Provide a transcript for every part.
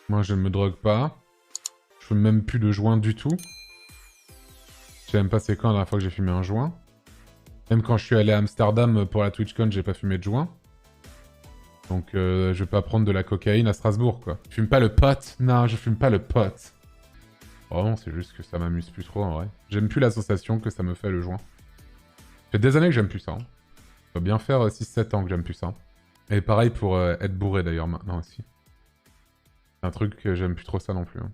Moi, je ne me drogue pas. Je fume même plus de joint du tout. Je sais même pas c'est quand la dernière fois que j'ai fumé un joint. Même quand je suis allé à Amsterdam pour la TwitchCon, j'ai pas fumé de joint. Donc je vais pas prendre de la cocaïne à Strasbourg, quoi. Je fume pas le pot. Non, je fume pas le pot. Vraiment, c'est juste que ça m'amuse plus trop, en vrai. J'aime plus la sensation que ça me fait, le joint. Ça fait des années que j'aime plus ça. Hein. Ça doit bien faire 6-7 ans que j'aime plus ça. Et pareil pour être bourré, d'ailleurs, maintenant aussi. C'est un truc que j'aime plus trop ça non plus. Hein.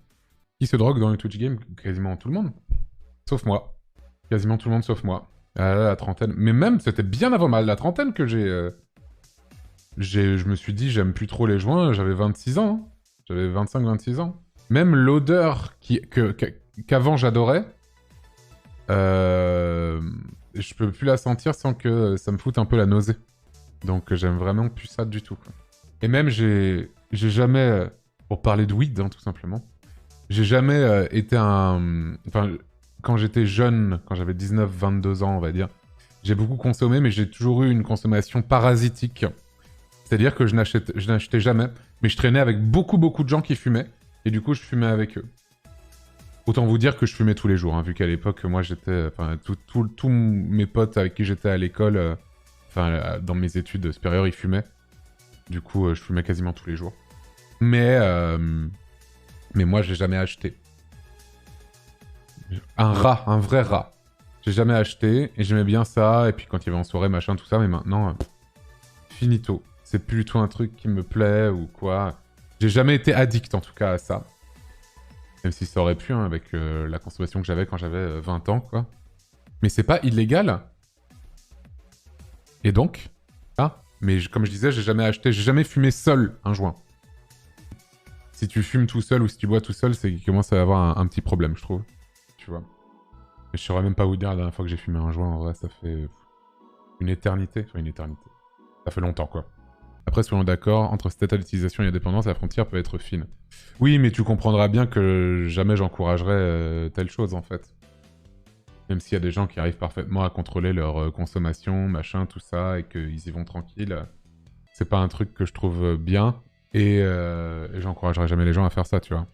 Qui se drogue dans les Twitch games? Quasiment tout le monde. Sauf moi. Quasiment tout le monde sauf moi. La trentaine. Mais même, c'était bien avant la trentaine que je me suis dit, j'aime plus trop les joints. J'avais 26 ans. Hein. J'avais 25-26 ans. Même l'odeur qu'avant j'adorais, je peux plus la sentir sans que ça me foute un peu la nausée. Donc j'aime vraiment plus ça du tout. Quoi. Et même, j'ai jamais... pour parler de weed, hein, tout simplement. J'ai jamais été un... Enfin, quand j'étais jeune, quand j'avais 19-22 ans, on va dire, j'ai beaucoup consommé, mais j'ai toujours eu une consommation parasitique. C'est-à-dire que je n'achetais jamais, mais je traînais avec beaucoup de gens qui fumaient, et du coup, je fumais avec eux. Autant vous dire que je fumais tous les jours, hein, vu qu'à l'époque, moi, j'étais... Enfin, tous mes potes avec qui j'étais à l'école, dans mes études supérieures, ils fumaient. Du coup, je fumais quasiment tous les jours. Mais moi, j'ai jamais acheté. Un vrai rat. J'ai jamais acheté, et j'aimais bien ça, et puis quand il y avait en soirée, machin, tout ça, mais maintenant, finito. C'est plus du tout un truc qui me plaît, ou quoi. J'ai jamais été addict, en tout cas, à ça. Même si ça aurait pu, hein, avec la consommation que j'avais quand j'avais 20 ans, quoi. Mais c'est pas illégal. Et donc, mais comme je disais, j'ai jamais acheté, j'ai jamais fumé seul un joint. Si tu fumes tout seul ou si tu bois tout seul, c'est qu'il commence à avoir un petit problème, je trouve. Tu vois. Mais je saurais même pas vous dire la dernière fois que j'ai fumé un joint, en vrai, ça fait une éternité. Enfin, une éternité. Ça fait longtemps, quoi. Après, soyons d'accord, entre cet état d'utilisation et la dépendance, la frontière peut être fine. Oui, mais tu comprendras bien que jamais j'encouragerais telle chose, en fait. Même s'il y a des gens qui arrivent parfaitement à contrôler leur consommation, machin, tout ça, et qu'ils y vont tranquille, c'est pas un truc que je trouve bien, et j'encouragerais jamais les gens à faire ça, tu vois.